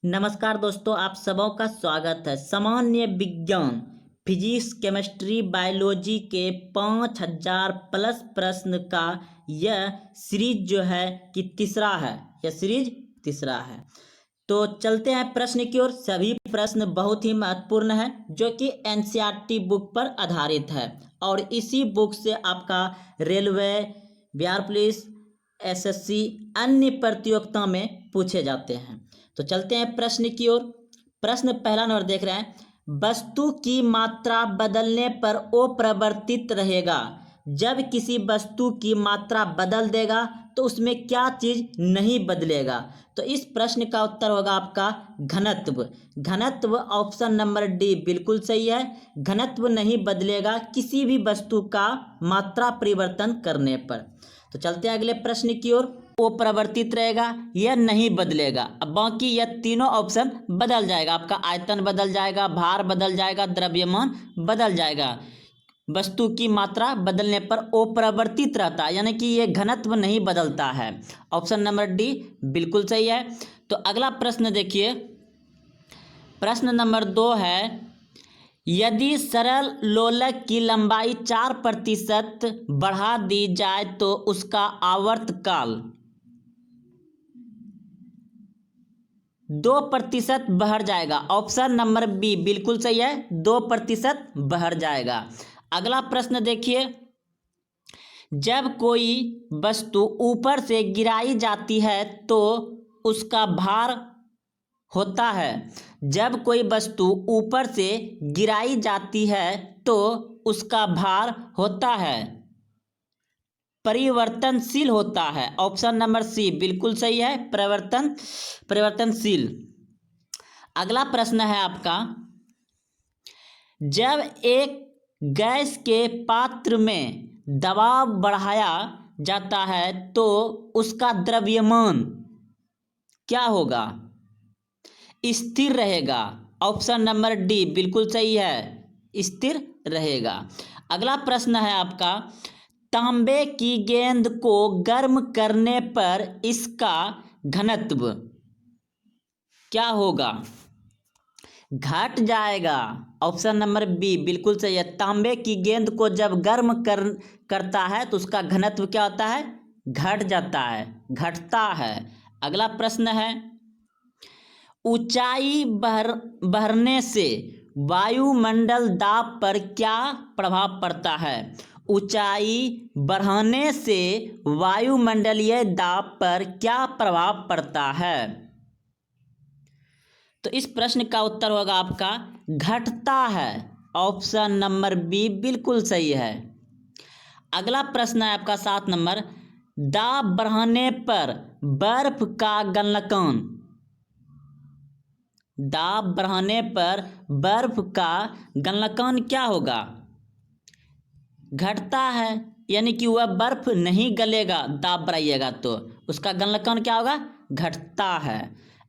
नमस्कार दोस्तों, आप सबों का स्वागत है। सामान्य विज्ञान फिजिक्स, केमिस्ट्री, बायोलॉजी के 5000 प्लस प्रश्न का यह सीरीज जो है कि तीसरा है। यह सीरीज तीसरा है। तो चलते हैं प्रश्न की ओर। सभी प्रश्न बहुत ही महत्वपूर्ण है जो कि एनसीईआरटी बुक पर आधारित है और इसी बुक से आपका रेलवे, बिहार पुलिस, एसएससी अन्य प्रतियोगिता में पूछे जाते हैं। तो चलते हैं प्रश्न की ओर। प्रश्न पहला नंबर देख रहे हैं, वस्तु की मात्रा बदलने पर वो परिवर्तित रहेगा। जब किसी वस्तु की मात्रा बदल देगा तो उसमें क्या चीज नहीं बदलेगा। तो इस प्रश्न का उत्तर होगा आपका घनत्व। घनत्व ऑप्शन नंबर डी बिल्कुल सही है। घनत्व नहीं बदलेगा किसी भी वस्तु का मात्रा परिवर्तन करने पर। तो चलते हैं अगले प्रश्न की ओर। वो परिवर्तित रहेगा, यह नहीं बदलेगा। अब बाकी यह तीनों ऑप्शन बदल जाएगा। आपका आयतन बदल जाएगा, भार बदल जाएगा, द्रव्यमान बदल जाएगा। वस्तु की मात्रा बदलने पर वो परिवर्तित रहता है, यानी कि ये घनत्व नहीं बदलता है। ऑप्शन नंबर डी बिल्कुल सही है। तो अगला प्रश्न देखिए, प्रश्न नंबर 2 है, यदि सरल लोलक की लंबाई 4% बढ़ा दी जाए तो उसका आवर्तकाल 2% बढ़ जाएगा। ऑप्शन नंबर बी बिल्कुल सही है, 2% बढ़ जाएगा। अगला प्रश्न देखिए, जब कोई वस्तु ऊपर से गिराई जाती है तो उसका भार होता है। जब कोई वस्तु ऊपर से गिराई जाती है तो उसका भार होता है, परिवर्तनशील होता है। ऑप्शन नंबर सी बिल्कुल सही है, परिवर्तनशील। अगला प्रश्न है आपका, जब एक गैस के पात्र में दबाव बढ़ाया जाता है तो उसका द्रव्यमान क्या होगा? स्थिर रहेगा। ऑप्शन नंबर डी बिल्कुल सही है, स्थिर रहेगा। अगला प्रश्न है आपका, तांबे की गेंद को गर्म करने पर इसका घनत्व क्या होगा? घट जाएगा। ऑप्शन नंबर बी बिल्कुल सही है। तांबे की गेंद को जब गर्म करता है तो उसका घनत्व क्या होता है? घट जाता है, घटता है। अगला प्रश्न है, ऊंचाई बढ़ने से वायुमंडल दाब पर क्या प्रभाव पड़ता है? ऊंचाई बढ़ने से वायुमंडलीय दाब पर क्या प्रभाव पड़ता है? तो इस प्रश्न का उत्तर होगा आपका घटता है। ऑप्शन नंबर बी बिल्कुल सही है। अगला प्रश्न है आपका 7 नंबर, दाब बढ़ने पर बर्फ का गलनांक, दाब बढ़ने पर बर्फ का गलनांक क्या होगा? घटता है, यानी कि वह बर्फ नहीं गलेगा, दाब बढ़ाइएगा तो उसका गलनांक क्या होगा? घटता है।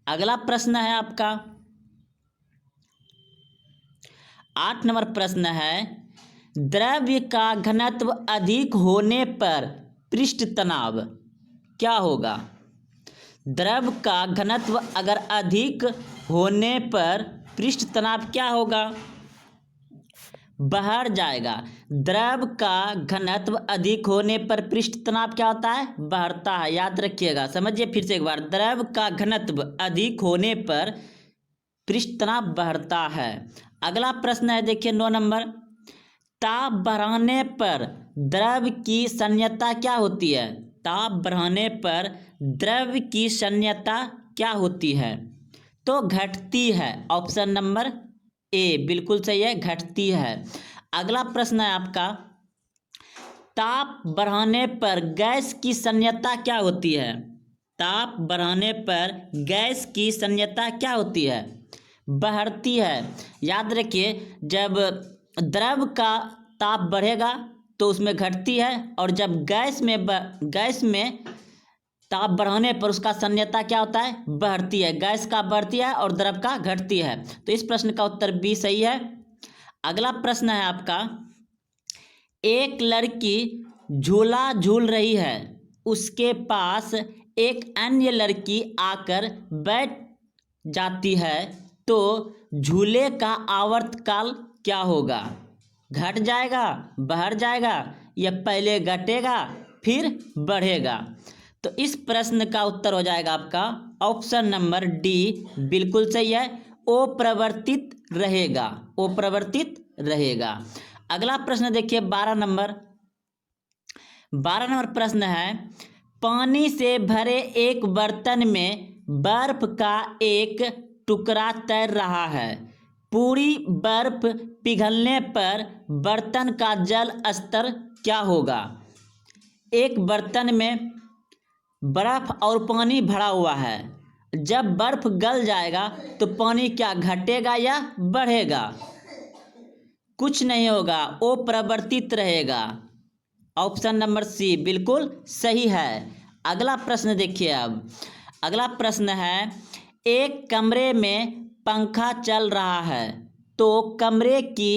अगला प्रश्न है आपका 8 नंबर प्रश्न है, द्रव्य का घनत्व अधिक होने पर पृष्ठ तनाव क्या होगा? द्रव्य का घनत्व अगर अधिक होने पर पृष्ठ तनाव क्या होगा? बढ़ जाएगा। द्रव्य का घनत्व अधिक होने पर पृष्ठ तनाव क्या होता है? बढ़ता है। याद रखिएगा, समझिए फिर से एक बार, द्रव्य का घनत्व अधिक होने पर पृष्ठ तनाव बढ़ता है। अगला प्रश्न है देखिए 9 नंबर, ताप बढ़ाने पर द्रव्य की संयता क्या होती है? ताप बढ़ाने पर द्रव्य की संयता क्या होती है? तो घटती है। ऑप्शन नंबर ए बिल्कुल सही है, घटती है। अगला प्रश्न है आपका, ताप बढ़ाने पर गैस की संयता क्या होती है? ताप बढ़ाने पर गैस की संयता क्या होती है? बढ़ती है। याद रखिए, जब द्रव का ताप बढ़ेगा तो उसमें घटती है, और जब गैस में ताप बढ़ाने पर उसका संयता क्या होता है? बढ़ती है। गैस का बढ़ती है और द्रव का घटती है। तो इस प्रश्न का उत्तर बी सही है। अगला प्रश्न है आपका, एक लड़की झूला झूल रही है, उसके पास एक अन्य लड़की आकर जाती है तो झूले का आवर्तकाल क्या होगा? घट जाएगा, बढ़ जाएगा या पहले घटेगा फिर बढ़ेगा? तो इस प्रश्न का उत्तर हो जाएगा आपका ऑप्शन नंबर डी, बिल्कुल सही है, अप्रवर्तित रहेगा, अप्रवर्तित रहेगा। अगला प्रश्न देखिए 12 नंबर प्रश्न है, पानी से भरे एक बर्तन में बर्फ का एक टुकड़ा तैर रहा है, पूरी बर्फ पिघलने पर बर्तन का जल स्तर क्या होगा? एक बर्तन में बर्फ और पानी भरा हुआ है, जब बर्फ गल जाएगा तो पानी क्या घटेगा या बढ़ेगा? कुछ नहीं होगा, वो प्रवर्तित रहेगा। ऑप्शन नंबर सी बिल्कुल सही है। अगला प्रश्न देखिए, अब अगला प्रश्न है, एक कमरे में पंखा चल रहा है तो कमरे की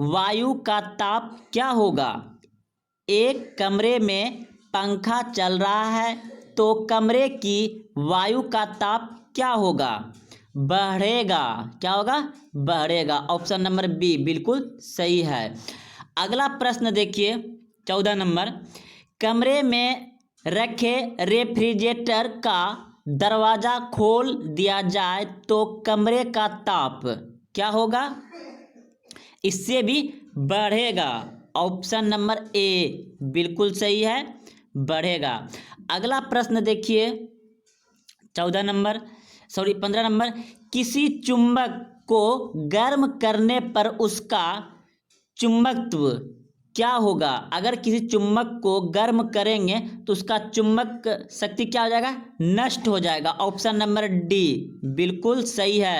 वायु का ताप क्या होगा? एक कमरे में पंखा चल रहा है तो कमरे की वायु का ताप क्या होगा? बढ़ेगा। क्या होगा? बढ़ेगा। ऑप्शन नंबर बी बिल्कुल सही है। अगला प्रश्न देखिए 14 नंबर, कमरे में रखे रेफ्रिजरेटर का दरवाज़ा खोल दिया जाए तो कमरे का ताप क्या होगा? इससे भी बढ़ेगा। ऑप्शन नंबर ए बिल्कुल सही है, बढ़ेगा। अगला प्रश्न देखिए 15 नंबर, किसी चुंबक को गर्म करने पर उसका चुंबकत्व क्या होगा? अगर किसी चुंबक को गर्म करेंगे तो उसका चुंबक शक्ति क्या हो जाएगा? नष्ट हो जाएगा। ऑप्शन नंबर डी बिल्कुल सही है,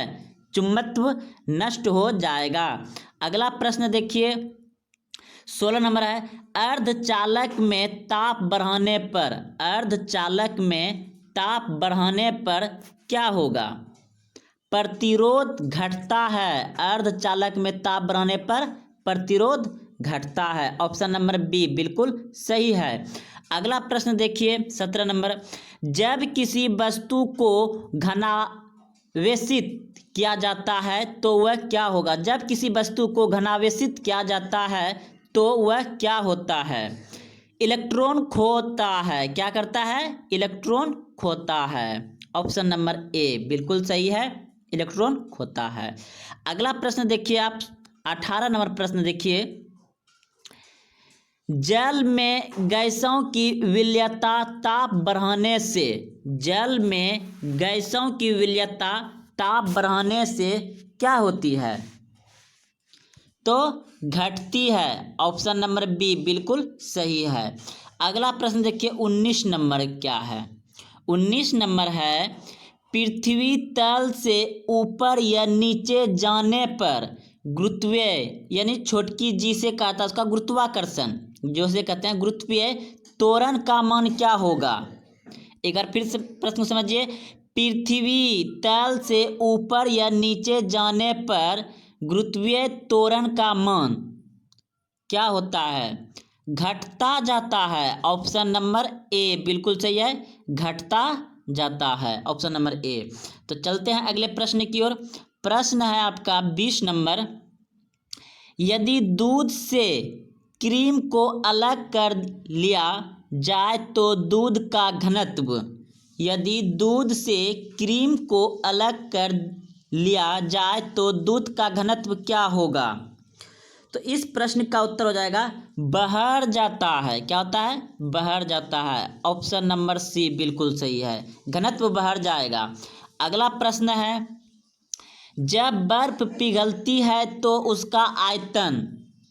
चुंबकत्व नष्ट हो जाएगा। अगला प्रश्न देखिए 16 नंबर है, अर्धचालक में ताप बढ़ाने पर, अर्धचालक में ताप बढ़ाने पर क्या होगा? प्रतिरोध घटता है। अर्धचालक में ताप बढ़ाने पर प्रतिरोध घटता है। ऑप्शन नंबर बी बिल्कुल सही है। अगला प्रश्न देखिए 17 नंबर, जब किसी वस्तु को घनावेशित किया जाता है तो वह क्या होगा? जब किसी वस्तु को घनावेशित किया जाता है तो वह क्या होता है? इलेक्ट्रॉन खोता है। क्या करता है? इलेक्ट्रॉन खोता है। ऑप्शन नंबर ए बिल्कुल सही है, इलेक्ट्रॉन खोता है। अगला प्रश्न देखिए आप 18 नंबर प्रश्न देखिए, जल में गैसों की विलयता ताप बढ़ाने से, जल में गैसों की विलयता ताप बढ़ाने से क्या होती है? तो घटती है। ऑप्शन नंबर बी बिल्कुल सही है। अगला प्रश्न देखिए 19 नंबर क्या है? 19 नंबर है, पृथ्वी तल से ऊपर या नीचे जाने पर गुरुत्वीय यानी छोटकी जी से कहा था उसका गुरुत्वाकर्षण, जो से कहते हैं गुरुत्वीय त्वरण का मान क्या होगा? एक बार फिर से प्रश्न को समझिए, पृथ्वी तल से ऊपर या नीचे जाने पर गुरुत्वीय त्वरण का मान क्या होता है? घटता जाता है। ऑप्शन नंबर ए बिल्कुल सही है, घटता जाता है। Option number A. तो चलते हैं अगले प्रश्न की ओर। प्रश्न है आपका 20 नंबर, यदि दूध से क्रीम को अलग कर लिया जाए तो दूध का घनत्व, यदि दूध से क्रीम को अलग कर लिया जाए तो दूध का घनत्व क्या होगा? तो इस प्रश्न का उत्तर हो जाएगा बढ़ जाता है। क्या होता है? बढ़ जाता है। ऑप्शन नंबर सी बिल्कुल सही है, घनत्व बढ़ जाएगा। अगला प्रश्न है, जब बर्फ पिघलती है तो उसका आयतन,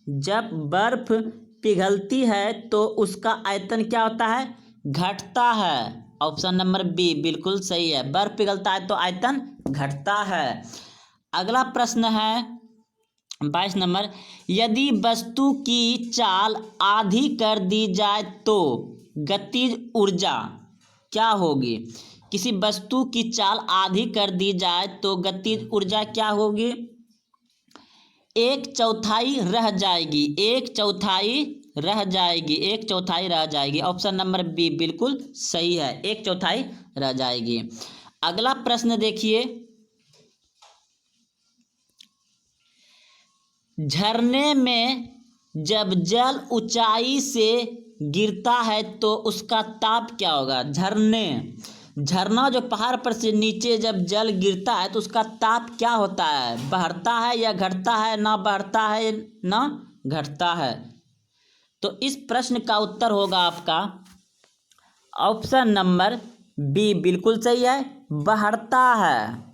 जब बर्फ पिघलती है तो उसका आयतन क्या होता है? घटता है। ऑप्शन नंबर बी बिल्कुल सही है, बर्फ पिघलता है तो आयतन घटता है। अगला प्रश्न है 22 नंबर, यदि वस्तु की चाल आधी कर दी जाए तो गतिज ऊर्जा क्या होगी? किसी वस्तु की चाल आधी कर दी जाए तो गतिज ऊर्जा क्या होगी? 1/4 रह जाएगी, 1/4 रह जाएगी, 1/4 रह जाएगी। ऑप्शन नंबर बी बिल्कुल सही है, 1/4 रह जाएगी। अगला प्रश्न देखिए झरने में जब जल ऊंचाई से गिरता है तो उसका ताप क्या होगा। झरना जो पहाड़ पर से नीचे जब जल गिरता है तो उसका ताप क्या होता है, बढ़ता है या घटता है, ना बढ़ता है ना घटता है। तो इस प्रश्न का उत्तर होगा आपका ऑप्शन नंबर बी, बिल्कुल सही है, बढ़ता है।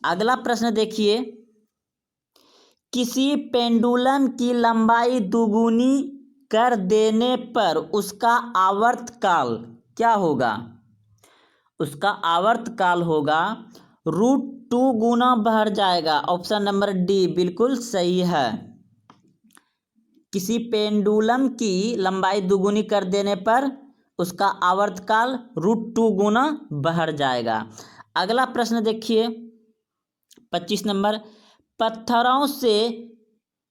अगला प्रश्न देखिए, किसी पेंडुलम की लंबाई दुगुनी कर देने पर उसका आवर्तकाल क्या होगा। उसका आवर्तकाल होगा √2 गुना बढ़ जाएगा। ऑप्शन नंबर डी बिल्कुल सही है। किसी पेंडुलम की लंबाई दुगुनी कर देने पर उसका आवर्तकाल √2 गुना बढ़ जाएगा। अगला प्रश्न देखिए 25 नंबर, पत्थरों से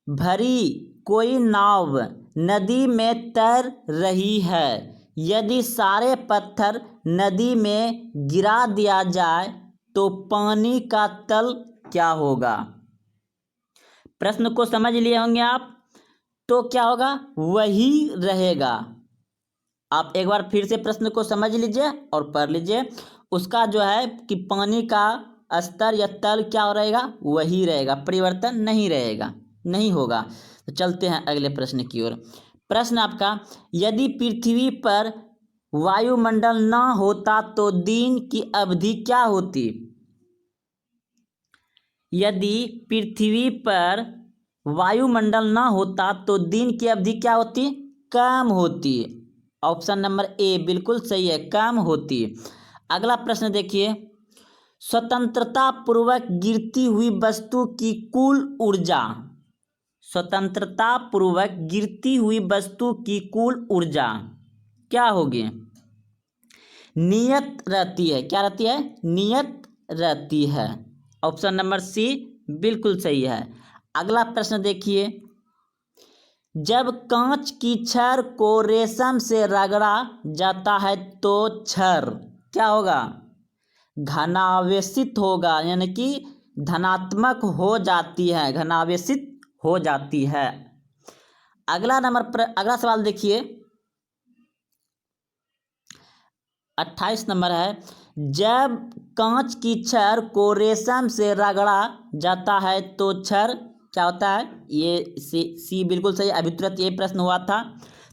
भरी कोई नाव नदी में तैर रही है, यदि सारे पत्थर नदी में गिरा दिया जाए तो पानी का तल क्या होगा। प्रश्न को समझ लिए होंगे आप, तो क्या होगा, वही रहेगा। आप एक बार फिर से प्रश्न को समझ लीजिए और पढ़ लीजिए। उसका जो है कि पानी का स्तर या तल क्या रहेगा, वही रहेगा, परिवर्तन नहीं रहेगा, नहीं होगा। तो चलते हैं अगले प्रश्न की ओर। प्रश्न आपका, यदि पृथ्वी पर वायुमंडल ना होता तो दिन की अवधि क्या होती। यदि पृथ्वी पर वायुमंडल ना होता तो दिन की अवधि क्या होती, कम होती। ऑप्शन नंबर ए बिल्कुल सही है, कम होती। अगला प्रश्न देखिए, स्वतंत्रता पूर्वक गिरती हुई वस्तु की कुल ऊर्जा। स्वतंत्रता पूर्वक गिरती हुई वस्तु की कुल ऊर्जा क्या होगी। नियत रहती है, क्या रहती है, नियत रहती है। ऑप्शन नंबर सी बिल्कुल सही है। अगला प्रश्न देखिए, जब कांच की छड़ को रेशम से रगड़ा जाता है तो छड़ क्या होगा, घनावेशित होगा, यानी कि धनात्मक हो जाती है, घनावेशित हो जाती है। अगला सवाल देखिए 28 नंबर है, जब कांच की छड़ को रेशम से रगड़ा जाता है तो छड़ क्या होता है। ये सी बिल्कुल सही, अभी तुरंत ये प्रश्न हुआ था।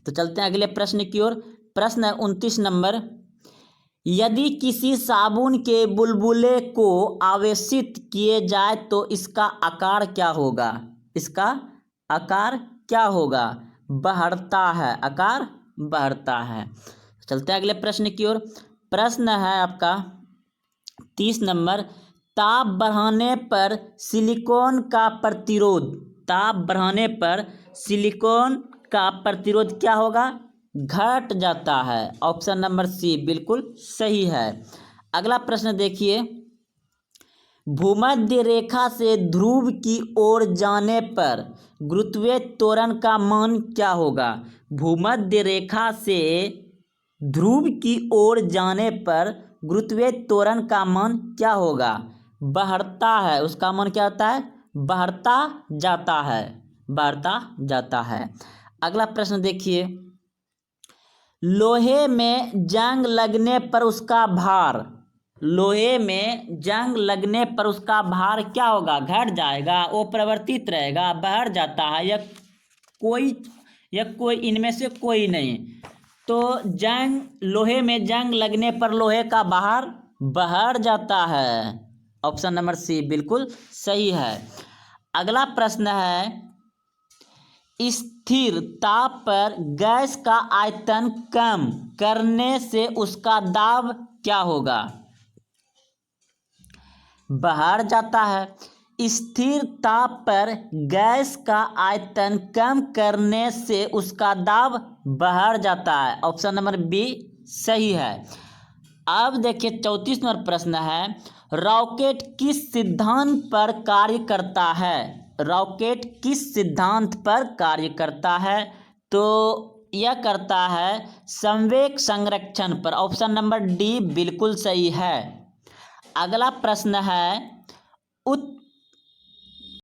तो चलते हैं अगले प्रश्न की ओर। प्रश्न है 29 नंबर, यदि किसी साबुन के बुलबुले को आवेशित किए जाए तो इसका आकार क्या होगा। इसका आकार क्या होगा, बढ़ता है, आकार बढ़ता है। चलते हैं अगले प्रश्न की ओर। प्रश्न है आपका 30 नंबर, ताप बढ़ाने पर सिलिकॉन का प्रतिरोध। ताप बढ़ाने पर सिलिकॉन का प्रतिरोध क्या होगा, घट जाता है। ऑप्शन नंबर सी बिल्कुल सही है। अगला प्रश्न देखिए, भूमध्य रेखा से ध्रुव की ओर जाने पर गुरुत्वीय त्वरण का मान क्या होगा। भूमध्य रेखा से ध्रुव की ओर जाने पर गुरुत्वीय त्वरण का मान क्या होगा, बढ़ता है, उसका मान क्या होता है, बढ़ता जाता है, बढ़ता जाता है। अगला प्रश्न देखिए, लोहे में जंग लगने पर उसका भार। लोहे में जंग लगने पर उसका भार क्या होगा, घट जाएगा, वो परिवर्तित रहेगा, बढ़ जाता है, या कोई इनमें से कोई नहीं। तो लोहे में जंग लगने पर लोहे का भार बढ़ जाता है। ऑप्शन नंबर सी बिल्कुल सही है। अगला प्रश्न है, स्थिर ताप पर गैस का आयतन कम करने से उसका दाब क्या होगा, बढ़ जाता है। स्थिर ताप पर गैस का आयतन कम करने से उसका दाब बढ़ जाता है। ऑप्शन नंबर बी सही है। अब देखिए 34 नंबर प्रश्न है, रॉकेट किस सिद्धांत पर कार्य करता है। रॉकेट किस सिद्धांत पर कार्य करता है, तो यह करता है संवेग संरक्षण पर। ऑप्शन नंबर डी बिल्कुल सही है। अगला प्रश्न है,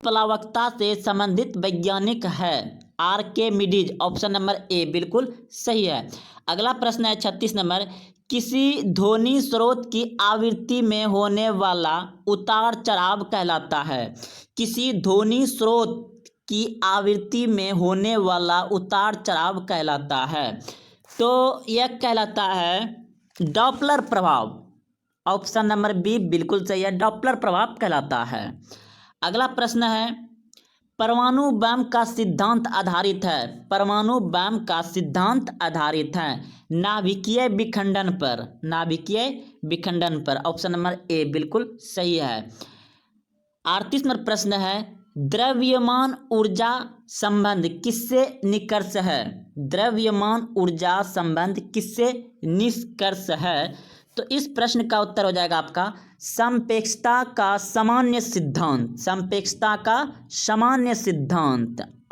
प्लवकता से संबंधित वैज्ञानिक है? आर्किमिडीज। ऑप्शन नंबर ए बिल्कुल सही है। अगला प्रश्न है 36 नंबर, किसी ध्वनि स्रोत की आवृत्ति में होने वाला उतार चढ़ाव कहलाता है? किसी ध्वनि स्रोत की आवृत्ति में होने वाला उतार चढ़ाव कहलाता है? तो यह कहलाता है डॉपलर प्रभाव। ऑप्शन नंबर बी बिल्कुल सही है, डॉपलर प्रभाव कहलाता है। अगला प्रश्न है, परमाणु बम का सिद्धांत आधारित है? परमाणु बम का सिद्धांत आधारित है नाभिकीय विखंडन पर। नाभिकीय विखंडन पर। ऑप्शन नंबर ए बिल्कुल सही है। 38 नंबर प्रश्न है, द्रव्यमान ऊर्जा संबंध किससे निष्कर्ष है? द्रव्यमान ऊर्जा संबंध किससे निष्कर्ष है? तो इस प्रश्न का उत्तर हो जाएगा आपका समपेक्षता का सामान्य सिद्धांत। समपेक्षता का सामान्य सिद्धांत।